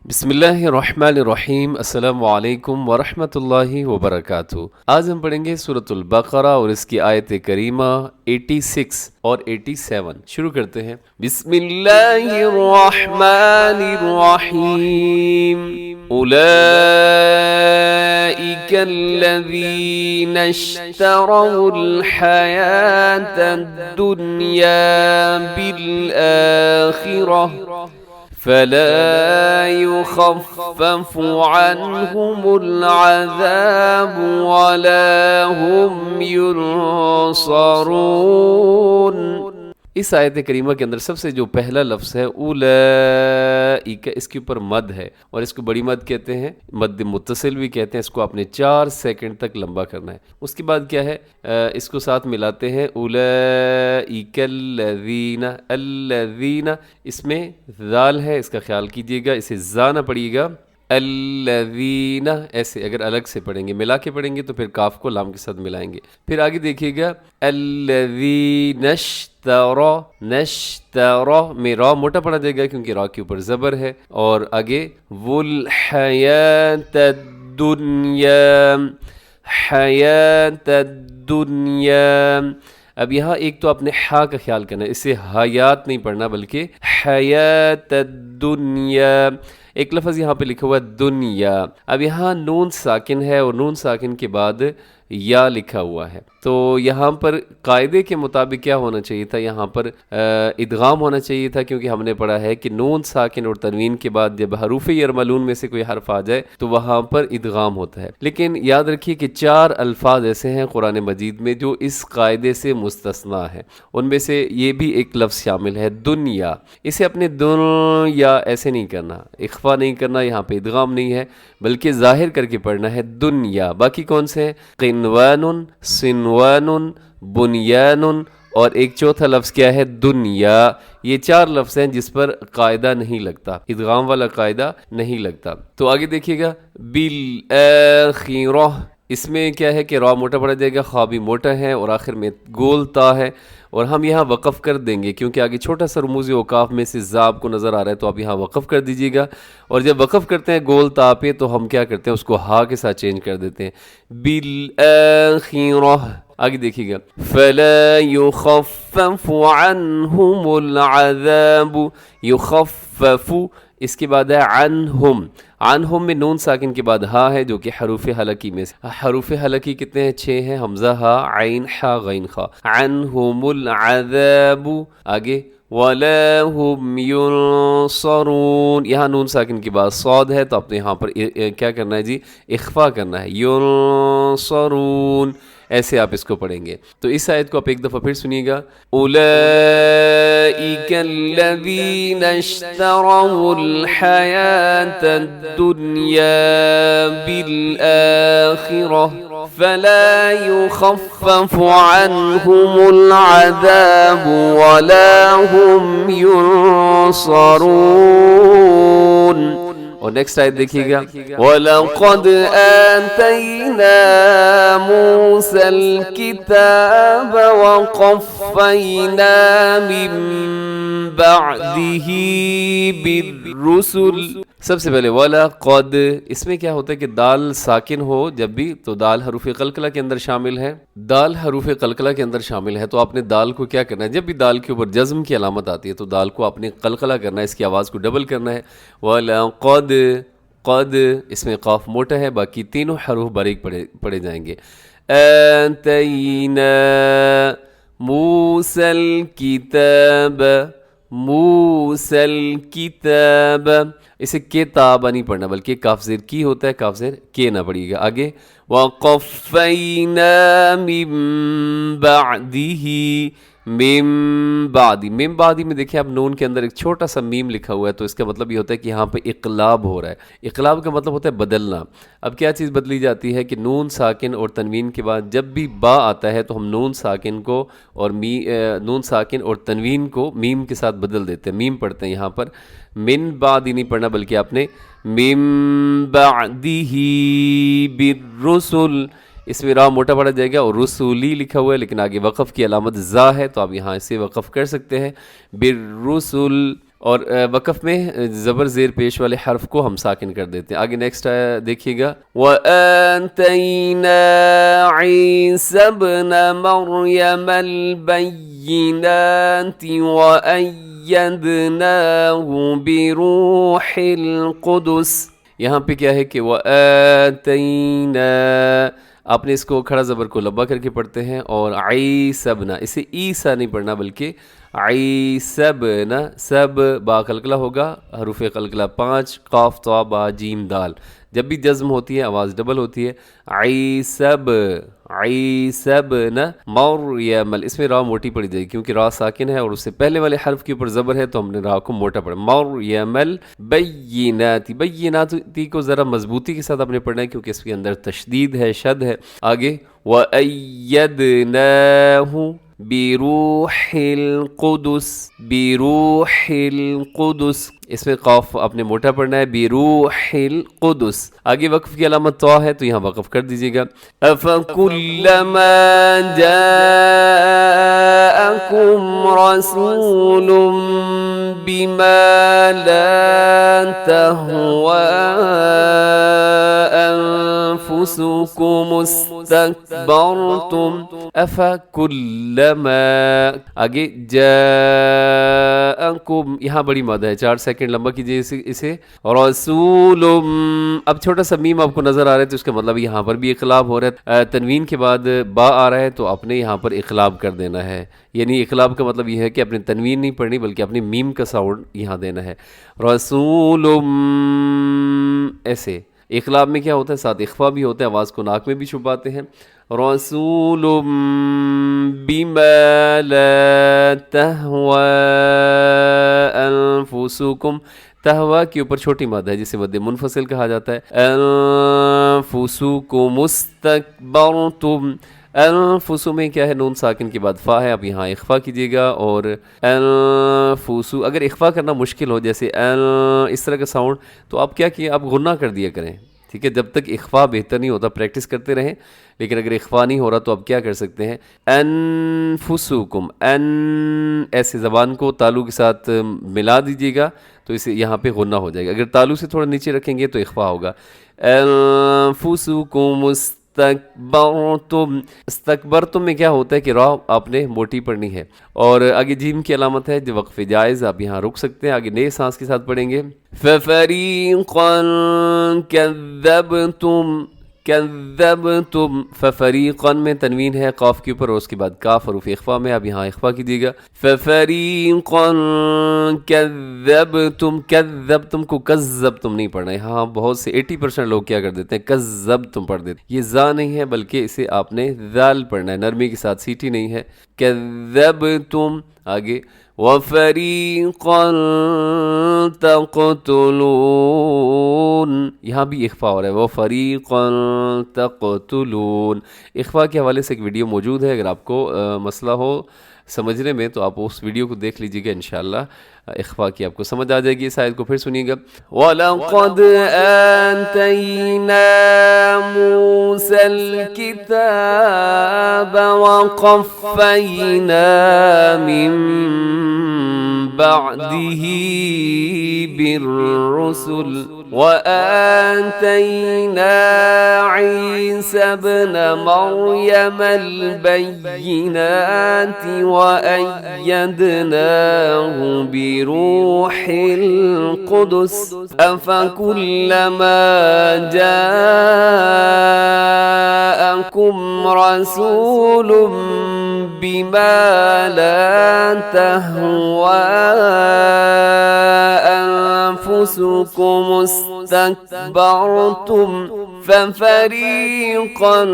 بسم اللہ الرحمن الرحیم، السلام علیکم ورحمۃ اللہ وبرکاتہ۔ آج ہم پڑھیں گے سورۃ البقرہ اور اس کی آیت کریمہ 86 اور 87۔ شروع کرتے ہیں۔ بسم اللہ الرحمن الرحیم۔ اولئک الذین اشتروا الحیاة الدنیا بالآخرہ فلا يخفف عنهم العذاب ولا هم ينصرون۔ اس آیت کریمہ کے اندر سب سے جو پہلا لفظ ہے اولئک، اس کے اوپر مد ہے اور اس کو بڑی مد کہتے ہیں، مد متصل بھی کہتے ہیں۔ اس کو آپ نے 4 سیکنڈ تک لمبا کرنا ہے۔ اس کے بعد کیا ہے، اس کو ساتھ ملاتے ہیں اولئک الذین، الذین اس میں ذال ہے، اس کا خیال کیجیے گا، اسے زا نہ پڑھیے گا۔ الذین ایسے اگر الگ سے پڑھیں گے، ملا کے پڑھیں گے تو پھر کاف کو لام کے ساتھ ملائیں گے۔ پھر آگے دیکھیے گا الذین اشتروا، نشتروا میں را موٹا پڑھا جائے گا کیونکہ را کے اوپر زبر ہے، اور آگے والحیاۃ الدنیا، حیاۃ الدنیا۔ اب یہاں ایک تو آپ نے ہا کا خیال کرنا ہے، اسے حیات نہیں پڑھنا بلکہ حیاۃ الدنیا۔ ایک لفظ یہاں پہ لکھا ہوا ہے دنیا، اب یہاں نون ساکن ہے اور نون ساکن کے بعد یا لکھا ہوا ہے، تو یہاں پر قاعدے کے مطابق کیا ہونا چاہیے تھا، یہاں پر ادغام ہونا چاہیے تھا، کیونکہ ہم نے پڑھا ہے کہ نون ساکن اور تنوین کے بعد جب حروف یرملون میں سے کوئی حرف آ جائے تو وہاں پر ادغام ہوتا ہے۔ لیکن یاد رکھیے کہ 4 الفاظ ایسے ہیں قرآن مجید میں جو اس قاعدے سے مستثنا ہے، ان میں سے یہ بھی ایک لفظ شامل ہے دنیا۔ اسے اپنے دنیا ایسے نہیں کرنا، اخفا نہیں کرنا، یہاں پہ ادغام نہیں ہے بلکہ ظاہر کر کے پڑھنا ہے دنیا۔ باقی کون سے ہیں؟ قنوان، سنوان، بنیان، اور ایک چوتھا لفظ کیا ہے؟ دنیا۔ یہ 4 لفظ ہیں جس پر قاعدہ نہیں لگتا، ادغام والا قاعدہ نہیں لگتا۔ تو آگے دیکھیے گا بالآخرہ، اس میں کیا ہے کہ را موٹا پڑا جائے گا، خا بھی موٹا ہے اور آخر میں گول تا ہے، اور ہم یہاں وقف کر دیں گے کیونکہ آگے چھوٹا سا رموز اوقاف میں سے زا آپ کو نظر آ رہا ہے، تو آپ یہاں وقف کر دیجیے گا، اور جب وقف کرتے ہیں گول تا پہ تو ہم کیا کرتے ہیں، اس کو ہا کے ساتھ چینج کر دیتے ہیں بالآخرہ۔ آگے دیکھیے گا فلا يخفف عنهم العذاب، یخفف اس کے بعد ہے عنہم، عنہم میں نون ساکن کے بعد ہا ہے جو کہ حروف حلقی میں سے، حروف حلقی کتنے ہیں؟ 6 ہیں، حمزہ ہا، عین حا، غین خا۔ عنہم العذاب، آگے ولا هم ينصرون، یہاں نون ساکن کے بعد صاد ہے تو آپ نے یہاں پر کیا کرنا ہے جی؟ اخفا کرنا ہے، ينصرون، ایسے آپ اس کو پڑھیں گے۔ تو اس آیت کو آپ ایک دفعہ پھر سنیے گا اولئک الذین اشتروا الحیاة الدنیا بالآخرہ فلا يخفف عنهم العذاب ولا هم ينصرون۔ اور نیکسٹ آیت دیکھیے گا وَلَقَدْ آتَيْنَا مُوسَى الْكِتَابَ وَقَفَّيْنَا مِن بَعْدِهِ بِالرُّسُلِ۔ سب سے پہلے وَلَقَدْ، اس میں کیا ہوتا ہے کہ دال ساکن ہو جب بھی تو دال حروف قلقلہ کے اندر شامل ہے، دال حروف قلقلہ کے اندر شامل ہے، تو آپ نے دال کو کیا کرنا ہے، جب بھی دال کے اوپر جزم کی علامت آتی ہے تو دال کو آپ نے قلقلہ کرنا ہے، اس کی آواز کو ڈبل کرنا ہے۔ وَلَقَدْ، قد اس میں قاف موٹا ہے، باقی تینوں حروف باریک پڑھے جائیں گے۔ آتَيْنَا مُوسَى الْكِتَابَ، موسى الکتاب، اسے کتاب نہیں پڑھنا بلکہ کاف زیر کی ہوتا ہے، کاف زیر کے نہ پڑھیے گا۔ آگے وَقَفَّيْنَا مِن بَعْدِهِ، مِن بعد، مِن بعد میں دیکھیں آپ نون کے اندر ایک چھوٹا سا میم لکھا ہوا ہے، تو اس کا مطلب یہ ہوتا ہے کہ یہاں پہ اقلاب ہو رہا ہے۔ اقلاب کا مطلب ہوتا ہے بدلنا۔ اب کیا چیز بدلی جاتی ہے کہ نون ساکن اور تنوین کے بعد جب بھی با آتا ہے تو ہم نون ساکن کو اور نون ساکن اور تنوین کو میم کے ساتھ بدل دیتے ہیں، میم پڑھتے ہیں یہاں پر، من بعد ہی نہیں پڑھنا بلکہ آپ نے من بعدہ بالرسل، اس میں را موٹا پڑا جائے گا اور رسولی لکھا ہوا ہے لیکن آگے وقف کی علامت زا ہے، تو آپ یہاں اسے وقف کر سکتے ہیں بالرسل۔ اور وقف میں زبر زیر پیش والے حرف کو ہم ساکن کر دیتے ہیں. آگے نیکسٹ دیکھیے گا وَآتَيْنَا عِيسَى ابْنَ مَرْيَمَ الْبَيِّنَاتِ وَأَيَّدْنَاهُ بِرُوحِ الْقُدُسِ. یہاں پہ کیا ہے کہ وَآتَيْنَا آپ نے اس کو کھڑا زبر کو لبا کر کے پڑھتے ہیں اور عیسی ابن اسے عیسیٰ نہیں پڑھنا بلکہ عیسی ابن سب با قلقلہ ہوگا حروف قلقلہ 5 قاف طا با جیم دال جب بھی جزم ہوتی ہے آواز ڈبل ہوتی ہے عیسی ابن مریم اس میں را موٹی پڑی جائے گی کیونکہ را ساکن ہے اور اس سے پہلے والے حرف کے اوپر زبر ہے تو ہم نے را کو موٹا پڑھا مریم البیناتی کو ذرا مضبوطی کے ساتھ آپ نے پڑھنا ہے کیونکہ اس کے اندر تشدید ہے شد ہے. آگے وَأَيَّدْنَاهُ بِرُوحِ الْقُدُسِ اس میں قاف آپ نے موٹا پڑھنا ہے بِرُوحِ الْقُدُسِ. آگے وقف کی علامت طا ہے تو یہاں وقف کر دیجیے گا. أَفَكُلَّمَا جَاءَكُمْ رَسُولٌ بِمَا لَا تَهْوَى أَنفُسُكُمُ اسْتَكْبَرْتُمْ أَفَكُلَّمَا. آگے جاءکم یہاں بڑی مادہ ہے 4 سیکنڈ لمبا کیجئے اسے رسول. اب چھوٹا سا میم آپ کو نظر آ رہا ہے تو اس کا مطلب یہاں پر بھی اقلاب ہو رہا ہے. تنوین کے بعد با آ رہا ہے تو آپ نے یہاں پر اقلاب کر دینا ہے. یعنی اقلاب کا مطلب یہ ہے کہ اپنے تنوین نہیں پڑھنی بلکہ اپنی میم کا ساؤنڈ یہاں دینا ہے. رسول ایسے اقلاب میں کیا ہوتا ہے ساتھ اخفا بھی ہوتا ہے آواز کو ناک میں بھی چھپاتے ہیں. رسول بما لا تهوى انفسكم تہوا کے اوپر چھوٹی مادہ ہے جسے مد منفصل کہا جاتا ہے. انفسکم استکبرتم انفسو میں کیا ہے نون ساکن کے بعد فا ہے اب یہاں اخفا کیجیے گا اور انفسو اگر اخفا کرنا مشکل ہو جیسے اس طرح کا ساؤنڈ تو آپ کیا کیے آپ غنہ کر دیا کریں ٹھیک ہے جب تک اخفا بہتر نہیں ہوتا پریکٹس کرتے رہیں. لیکن اگر اخفا نہیں ہو رہا تو آپ کیا کر سکتے ہیں انفسکم ان ایسے زبان کو تالو کے ساتھ ملا دیجیے گا تو اسے یہاں پہ غنہ ہو جائے گا. اگر تالو سے تھوڑا نیچے رکھیں گے تو اخفا ہوگا. انفسکم استکبرتم استکبرتم میں کیا ہوتا ہے کہ را آپ نے موٹی پڑھنی ہے اور آگے جیم کی علامت ہے جو وقف جائز آپ یہاں رک سکتے ہیں. آگے نئے سانس کے ساتھ پڑھیں گے فَفَرِيقًا كَذَّبْتُمْ کذبتم ففریقا میں تنوین ہے قاف کے اوپر اور اس کے بعد کاف حروف اخفا میں اب یہاں اخفا کیجیے گا. ففریقا کذبتم کذبتم کو کذبتم نہیں پڑھنا ہے. یہاں بہت سے 80% لوگ کیا کر دیتے ہیں کذبتم پڑھ دیتے ہیں. یہ زا نہیں ہے بلکہ اسے آپ نے ذال پڑھنا ہے نرمی کے ساتھ سیٹی نہیں ہے. کذبتم آگے وَفَرِيقًا تَقْتُلُونَ یہاں بھی اخفا ہو رہا ہے وَفَرِيقًا تَقْتُلُونَ. اخفا کے حوالے سے ایک ویڈیو موجود ہے اگر آپ کو مسئلہ ہو سمجھنے میں تو آپ اس ویڈیو کو دیکھ لیجیے گا انشاءاللہ اخفا کی آپ کو سمجھ آ جائے گی. اس آیت کو پھر سنیے گا وَلَقَدْ آتَيْنَا مُوسَى الْكِتَابَ وَقَفَّيْنَا مِن بَعْدِهِ بِالرُّسُلِ وَآتَيْنَا عِيسَى ابْنَ مَرْيَمَ الْبَيِّنَاتِ وَأَيَّدْنَاهُ بِرُوحِ الْقُدُسِ أَفَكُلَّمَا جَاءَكُمْ رَسُولٌ بِمَا لَا تَهْوَى أَنفُسُكُمُ اسْتَكْبَرْتُمْ فَفَرِيقًا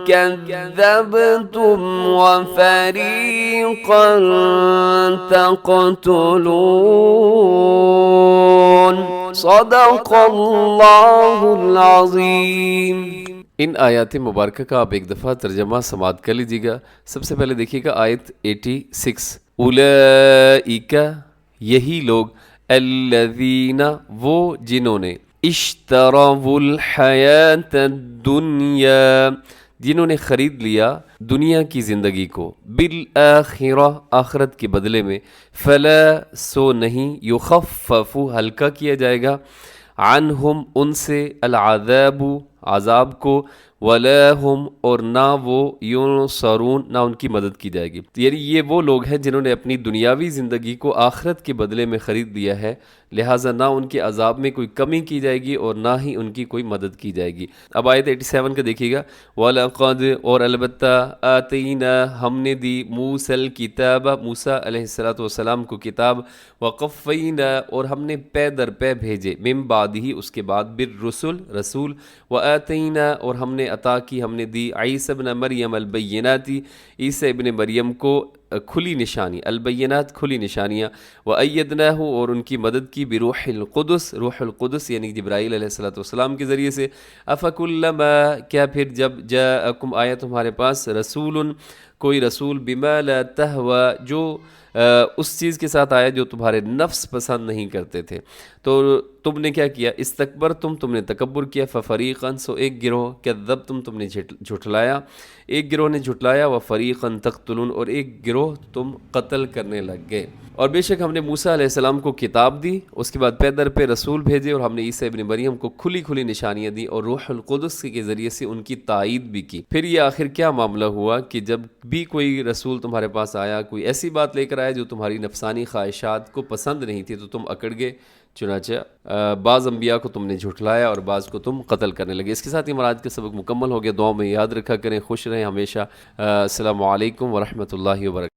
كَذَّبْتُمْ وَفَرِيقًا تَقْتُلُونَ صدق اللہ العظیم. ان آیات مبارکہ کا آپ ایک دفعہ ترجمہ سماعت کر لیجیے گا. سب سے پہلے دیکھیے گا آیت 86 اولئک یہی لوگ الذین وہ جنہوں نے اشتروا الحیات الدنیا جنہوں نے خرید لیا دنیا کی زندگی کو بالآخرہ آخرت کے بدلے میں فلا سو نہیں یخفف ہلکا کیا جائے گا عنہم ان سے العذاب عذاب کو ولا ہم اور نہ وہ ینصرون نہ ان کی مدد کی جائے گی. یعنی یہ وہ لوگ ہیں جنہوں نے اپنی دنیاوی زندگی کو آخرت کے بدلے میں خرید لیا ہے، لہٰذا نہ ان کے عذاب میں کوئی کمی کی جائے گی اور نہ ہی ان کی کوئی مدد کی جائے گی. اب آیت 87 کا دیکھیے گا وَلَقَدْ اور البتہ آتَيْنَا ہم نے دی موسیٰ الکتاب موسیٰ علیہ السلام کو کتاب وَقَفَّيْنَا اور ہم نے پے در پے بھیجے من بعدہ اس کے بعد بالرسل رسول وآتَيْنَا اور ہم نے عطا کی ہم نے دی عیسی ابن مریم البینات عیسی ابن مریم کو کھلی نشانی البینات کھلی نشانیاں وَأَيَّدْنَاهُ اور ان کی مدد کی بروح القدس روح القدس یعنی جبرائیل علیہ السلام کے ذریعے سے أَفَكُلَّمَا کیا پھر جب جاءکم آیا تمہارے پاس رسول کوئی رسول بما لا تہوى جو اس چیز کے ساتھ آیا جو تمہارے نفس پسند نہیں کرتے تھے تو تم نے کیا کیا استکبرتم تم نے تکبر کیا ففریقاً سو ایک گروہ کذبتم تم نے جھٹلایا ایک گروہ نے جھٹلایا وفریقاً تقتلون اور ایک گروہ تم قتل کرنے لگ گئے. اور بے شک ہم نے موسیٰ علیہ السلام کو کتاب دی اس کے بعد پے در پہ رسول بھیجے اور ہم نے عیسی ابن مریم کو کھلی کھلی نشانیاں دی اور روح القدس کے ذریعے سے ان کی تائید بھی کی. پھر یہ آخر کیا معاملہ ہوا کہ جب بھی کوئی رسول تمہارے پاس آیا کوئی ایسی بات لے کر آیا جو تمہاری نفسانی خواہشات کو پسند نہیں تھی تو تم اکڑ گئے، چنانچہ بعض انبیاء کو تم نے جھٹلایا اور بعض کو تم قتل کرنے لگے. اس کے ساتھ ہی ہمارا آج کا سبق مکمل ہو گیا. دعاؤں میں یاد رکھا کریں. خوش رہیں ہمیشہ. السلام علیکم ورحمۃ اللہ وبرکاتہ.